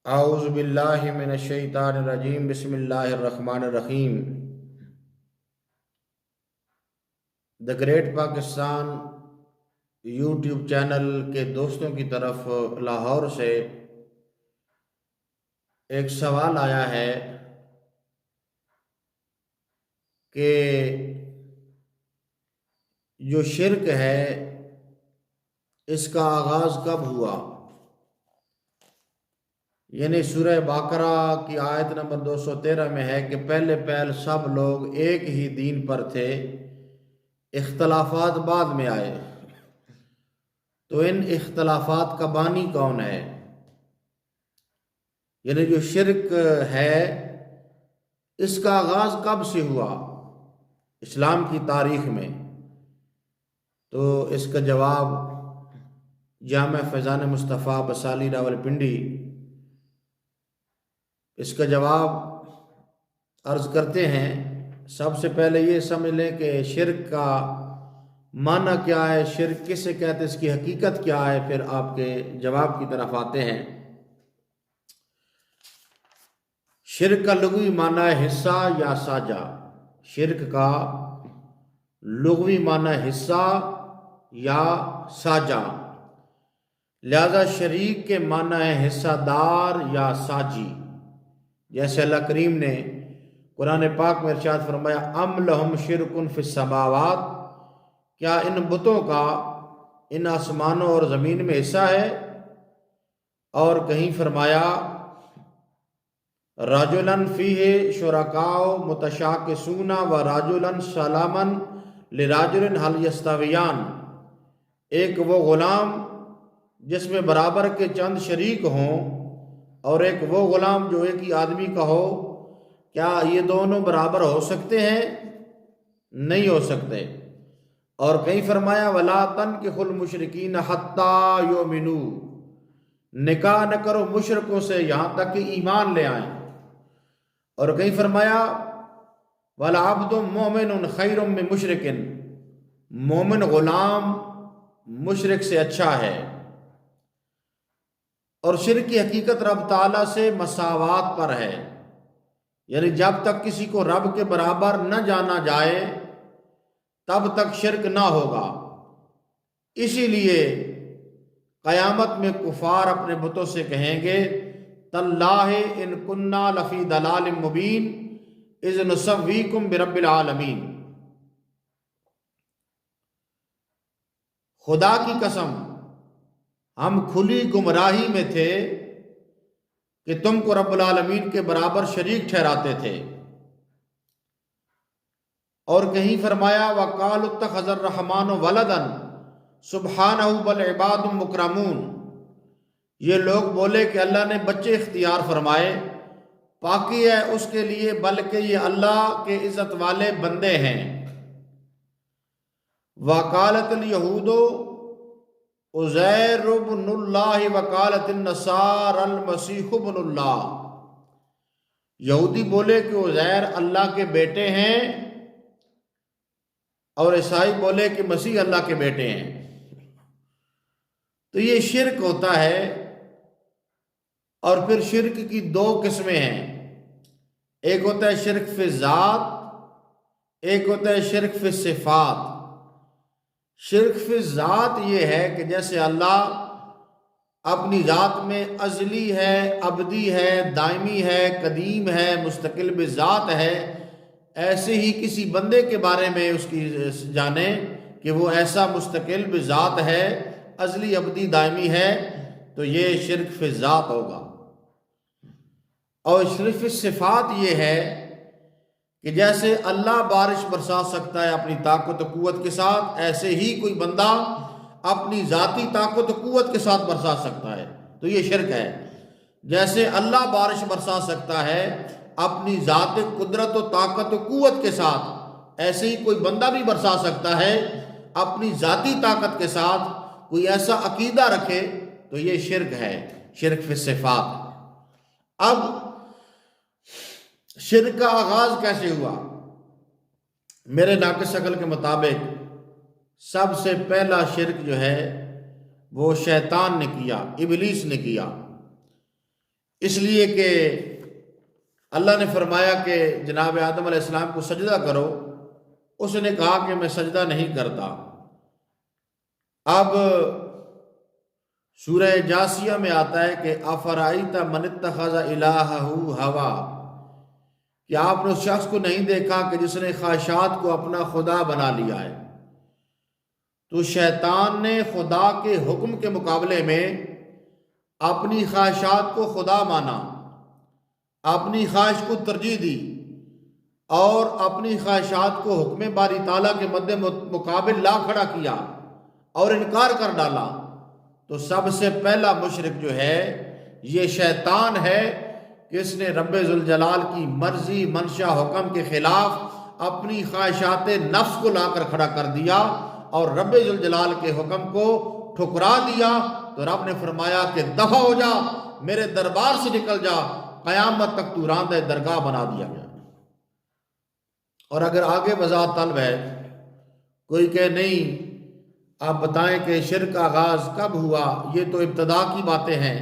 اعوذ باللہ من الشیطان الرجیم بسم اللہ الرحمن الرحیم۔ The great Pakistan YouTube channel کے دوستوں کی طرف لاہور سے ایک سوال آیا ہے کہ جو شرک ہے اس کا آغاز کب ہوا؟ یعنی سورہ بقرہ کی آیت نمبر 213 میں ہے کہ پہلے سب لوگ ایک ہی دین پر تھے، اختلافات بعد میں آئے۔ تو ان اختلافات کا بانی کون ہے؟ یعنی جو شرک ہے اس کا آغاز کب سے ہوا اسلام کی تاریخ میں؟ تو اس کا جواب جامع فیضان مصطفیٰ بسالی راولپنڈی اس کا جواب عرض کرتے ہیں۔ سب سے پہلے یہ سمجھ لیں کہ شرک کا معنی کیا ہے، شرک کسے کہتے ہیں، اس کی حقیقت کیا ہے، پھر آپ کے جواب کی طرف آتے ہیں۔ شرک کا لغوی معنی ہے حصہ یا ساجہ۔ شرک کا لغوی معنی حصہ یا ساجہ، لہذا شریک کے معنی ہے حصہ دار یا ساجی۔ جیسے اللہ کریم نے قرآن پاک میں ارشاد فرمایا ام لہم شرک فی السماوات، کیا ان بتوں کا ان آسمانوں اور زمین میں حصہ ہے؟ اور کہیں فرمایا رجلاً فیہ شرکاء متشاکسون و رجلاً سلاما لرجل هل یستویان، ایک وہ غلام جس میں برابر کے چند شریک ہوں اور ایک وہ غلام جو ایک ہی آدمی کا ہو، کیا یہ دونوں برابر ہو سکتے ہیں؟ نہیں ہو سکتے۔ اور کہیں فرمایا وَلَا تَنْكِحُوا الْمُشْرِكِينَ حَتَّى يُؤْمِنُوا، نکاح نہ کرو مشرکوں سے یہاں تک کہ ایمان لے آئیں۔ اور کہیں فرمایا وَلَعَبْدٌ مُؤْمِنٌ خَيْرٌ مِّن مُشْرِكٍ، مومن غلام مشرک سے اچھا ہے۔ اور شرک کی حقیقت رب تعالیٰ سے مساوات پر ہے، یعنی جب تک کسی کو رب کے برابر نہ جانا جائے تب تک شرک نہ ہوگا۔ اسی لیے قیامت میں کفار اپنے بتوں سے کہیں گے تاللہ ان کننا لفی ضلال مبین اذ نسویکم برب العالمین، خدا کی قسم ہم کھلی گمراہی میں تھے کہ تم کو رب العالمین کے برابر شریک ٹھہراتے تھے۔ اور کہیں فرمایا وَقَالُوا اتَّخَذَ الرَّحْمَنُ وَلَدًا سُبْحَانَهُ بَلْ عِبَادٌ مُكْرَمُونَ، یہ لوگ بولے کہ اللہ نے بچے اختیار فرمائے، پاکی ہے اس کے لیے، بلکہ یہ اللہ کے عزت والے بندے ہیں۔ وَقَالَتِ الْيَهُودُ عزیر ابن اللہ وقالت النصارى المسیح ابن اللہ، یہودی بولے کہ عزیر اللہ کے بیٹے ہیں اور عیسائی بولے کہ مسیح اللہ کے بیٹے ہیں۔ تو یہ شرک ہوتا ہے۔ اور پھر شرک کی دو قسمیں ہیں، ایک ہوتا ہے شرک فی ذات، ایک ہوتا ہے شرک فی صفات۔ شرک فی ذات یہ ہے کہ جیسے اللہ اپنی ذات میں ازلی ہے، ابدی ہے، دائمی ہے، قدیم ہے، مستقل بذات ہے، ایسے ہی کسی بندے کے بارے میں اس کی جانے کہ وہ ایسا مستقل بذات ہے، ازلی ابدی دائمی ہے، تو یہ شرک فی ذات ہوگا۔ اور شرک فی صفات یہ ہے کہ جیسے اللہ بارش برسا سکتا ہے اپنی طاقت و قوت کے ساتھ، ایسے ہی کوئی بندہ اپنی ذاتی طاقت و قوت کے ساتھ برسا سکتا ہے، تو یہ شرک ہے۔ جیسے اللہ بارش برسا سکتا ہے اپنی ذات قدرت و طاقت و قوت کے ساتھ، ایسے ہی کوئی بندہ بھی برسا سکتا ہے اپنی ذاتی طاقت کے ساتھ۔ کوئی ایسا عقیدہ رکھے تو یہ شرک ہے، شرک فی صفات۔ اب شرک کا آغاز کیسے ہوا؟ میرے ناقص عقل کے مطابق سب سے پہلا شرک جو ہے وہ شیطان نے کیا، ابلیس نے کیا۔ اس لیے کہ اللہ نے فرمایا کہ جناب آدم علیہ السلام کو سجدہ کرو، اس نے کہا کہ میں سجدہ نہیں کرتا۔ اب سورہ جاسیہ میں آتا ہے کہ افرائیت من اتخذ الہہ ہوا، کہ آپ نے اس شخص کو نہیں دیکھا کہ جس نے خواہشات کو اپنا خدا بنا لیا ہے۔ تو شیطان نے خدا کے حکم کے مقابلے میں اپنی خواہشات کو خدا مانا، اپنی خواہش کو ترجیح دی اور اپنی خواہشات کو حکم باری تعالیٰ کے مد مقابل لا کھڑا کیا اور انکار کر ڈالا۔ تو سب سے پہلا مشرک جو ہے یہ شیطان ہے کہ اس نے رب ذوالجلال کی مرضی منشا حکم کے خلاف اپنی خواہشات نفس کو لا کر کھڑا کر دیا اور رب ذوالجلال کے حکم کو ٹھکرا دیا۔ تو رب نے فرمایا کہ دفع ہو جا، میرے دربار سے نکل جا، قیامت تک تو راندہ درگاہ بنا دیا گیا۔ اور اگر آگے وضاحت طلب ہے، کوئی کہ نہیں آپ بتائیں کہ شرک کا آغاز کب ہوا، یہ تو ابتدا کی باتیں ہیں،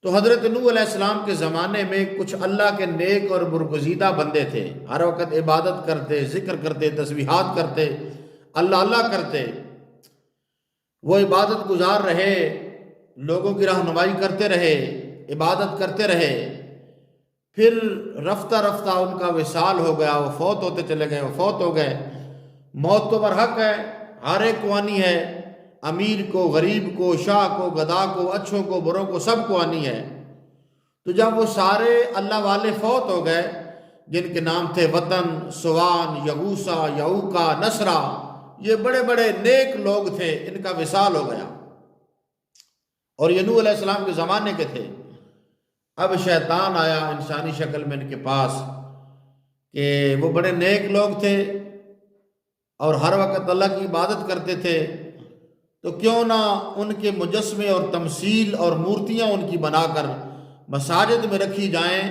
تو حضرت نوح علیہ السلام کے زمانے میں کچھ اللہ کے نیک اور برگزیدہ بندے تھے، ہر وقت عبادت کرتے، ذکر کرتے، تسبیحات کرتے، اللہ اللہ کرتے، وہ عبادت گزار رہے، لوگوں کی رہنمائی کرتے رہے، عبادت کرتے رہے، پھر رفتہ رفتہ ان کا وصال ہو گیا، وہ فوت ہوتے چلے گئے، وہ فوت ہو گئے۔ موت تو برحق ہے، ہر ایک کو آنی ہے، امیر کو، غریب کو، شاہ کو، گدھا کو، اچھوں کو، بروں کو، سب کو آنی ہے۔ تو جب وہ سارے اللہ والے فوت ہو گئے جن کے نام تھے وطن، سوان، یغوثا، یعوقا، نصرہ، یہ بڑے بڑے نیک لوگ تھے، ان کا وصال ہو گیا اور یہ نوح علیہ السلام کے زمانے کے تھے۔ اب شیطان آیا انسانی شکل میں ان کے پاس کہ وہ بڑے نیک لوگ تھے اور ہر وقت اللہ کی عبادت کرتے تھے، تو کیوں نہ ان کے مجسمے اور تمثیل اور مورتیاں ان کی بنا کر مساجد میں رکھی جائیں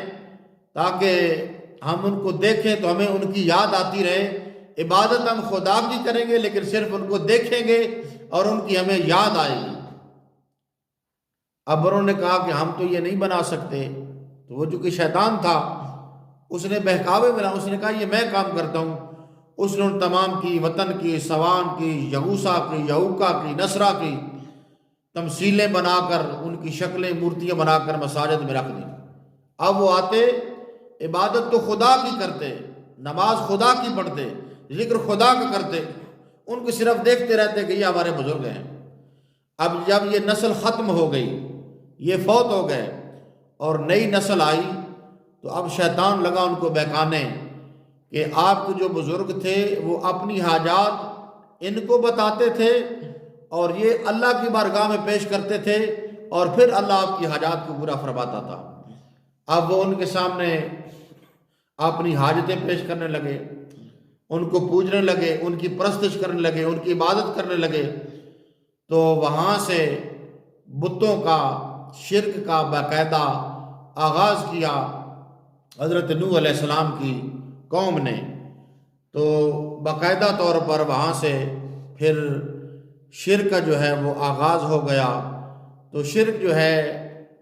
تاکہ ہم ان کو دیکھیں تو ہمیں ان کی یاد آتی رہے۔ عبادت ہم خدا کی کریں گے لیکن صرف ان کو دیکھیں گے اور ان کی ہمیں یاد آئے گی۔ اب انہوں نے کہا کہ ہم تو یہ نہیں بنا سکتے، تو وہ جو کہ شیطان تھا اس نے بہکاوے میں اس نے کہا یہ میں کام کرتا ہوں۔ اس نے ان تمام کی، وطن کی، سوان کی، یغوثا کی، یعوقا کی، نصرہ کی تمثیلیں بنا کر، ان کی شکلیں مورتیاں بنا کر مساجد میں رکھ دیں۔ اب وہ آتے، عبادت تو خدا کی کرتے، نماز خدا کی پڑھتے، ذکر خدا کا کرتے، ان کو صرف دیکھتے رہتے کہ یہ ہمارے بزرگ ہیں۔ اب جب یہ نسل ختم ہو گئی، یہ فوت ہو گئے اور نئی نسل آئی، تو اب شیطان لگا ان کو بہکانے کہ آپ کے جو بزرگ تھے وہ اپنی حاجات ان کو بتاتے تھے اور یہ اللہ کی بارگاہ میں پیش کرتے تھے اور پھر اللہ آپ کی حاجات کو پورا فرماتا تھا۔ اب وہ ان کے سامنے اپنی حاجتیں پیش کرنے لگے، ان کو پوجنے لگے، ان کی پرستش کرنے لگے، ان کی عبادت کرنے لگے۔ تو وہاں سے بتوں کا، شرک کا باقاعدہ آغاز کیا حضرت نوح علیہ السلام کی قوم نے۔ تو باقاعدہ طور پر وہاں سے پھر شرک کا جو ہے وہ آغاز ہو گیا۔ تو شرک جو ہے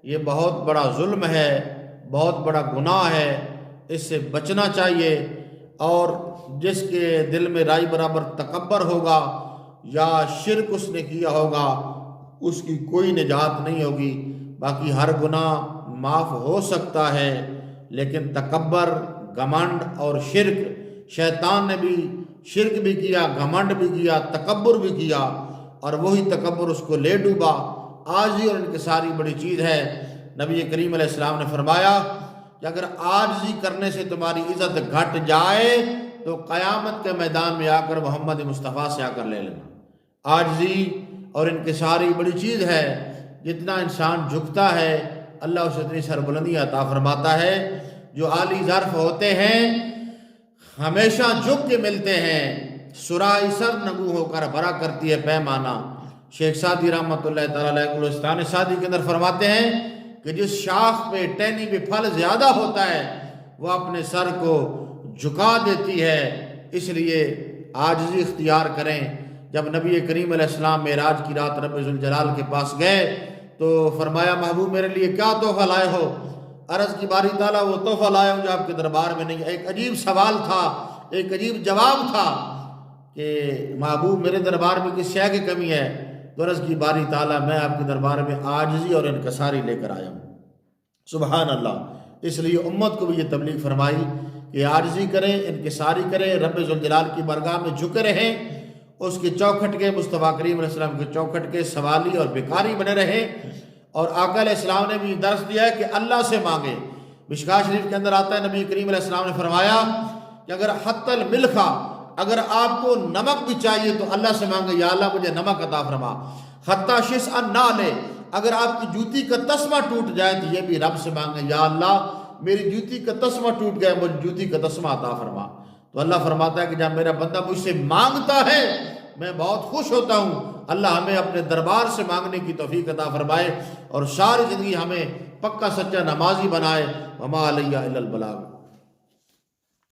یہ بہت بڑا ظلم ہے، بہت بڑا گناہ ہے، اس سے بچنا چاہیے۔ اور جس کے دل میں رائی برابر تکبر ہوگا یا شرک اس نے کیا ہوگا اس کی کوئی نجات نہیں ہوگی۔ باقی ہر گناہ معاف ہو سکتا ہے لیکن تکبر، گھمنڈ اور شرک، شیطان نے بھی شرک بھی کیا، گھمنڈ بھی کیا، تکبر بھی کیا اور وہی تکبر اس کو لے ڈوبا۔ عاجزی اور انکساری بڑی چیز ہے۔ نبی کریم علیہ السلام نے فرمایا کہ اگر عاجزی کرنے سے تمہاری عزت گھٹ جائے تو قیامت کے میدان میں آ کر محمد مصطفیٰ سے آ کر لے لینا۔ عاجزی اور انکساری بڑی چیز ہے۔ جتنا انسان جھکتا ہے اللہ اسے اتنی سربلندی عطا فرماتا ہے۔ جو عالی ظرف ہوتے ہیں ہمیشہ جھک کے ملتے ہیں، سرائی سر نگو ہو کر بھرا کرتی ہے پیمانہ۔ شیخ سعدی رحمۃ اللہ تعالیٰ علیہ گلستان سعدی کے اندر فرماتے ہیں کہ جس شاخ پہ ٹہنی پہ پھل زیادہ ہوتا ہے وہ اپنے سر کو جھکا دیتی ہے۔ اس لیے عاجزی اختیار کریں۔ جب نبی کریم علیہ السلام معراج کی رات رب ذوالجلال کے پاس گئے تو فرمایا محبوب میرے لیے کیا تحفہ لائے ہو؟ عرض کی باری تعالیٰ وہ تحفہ لائے ہوں جو آپ کے دربار میں نہیں. ایک عجیب سوال تھا، ایک عجیب جواب تھا کہ محبوب میرے دربار میں کس شے کی کمی ہے؟ تو عرض کی باری تعالیٰ میں آپ کے دربار میں عاجزی اور انکساری لے کر آیا ہوں. سبحان اللہ. اس لیے امت کو بھی یہ تبلیغ فرمائی کہ عاجزی کریں، انکساری کریں، رب ذوالجلال کی بارگاہ میں جھکے رہیں، اس کے چوکھٹ کے، مصطفیٰ کریم علیہ السلام کے چوکھٹ کے سوالی اور بیکاری بنے رہیں. اور آقا علیہ السلام نے بھی درس دیا ہے کہ اللہ سے مانگے. مشکاہ شریف کے اندر آتا ہے نبی کریم علیہ السلام نے فرمایا کہ اگر حتی الملخا، اگر آپ کو نمک بھی چاہیے تو اللہ سے مانگے، یا اللہ مجھے نمک عطا فرما. حتی شسع النعل، اگر آپ کی جوتی کا تسمہ ٹوٹ جائے تو یہ بھی رب سے مانگے، یا اللہ میری جوتی کا تسمہ ٹوٹ گیا، مجھے جوتی کا تسمہ عطا فرما. تو اللہ فرماتا ہے کہ جب میرا بندہ مجھ سے مانگتا ہے میں بہت خوش ہوتا ہوں. اللہ ہمیں اپنے دربار سے مانگنے کی توفیق عطا فرمائے اور ساری زندگی ہمیں پکا سچا نمازی بنائے. وما علیہ الا البلاغ.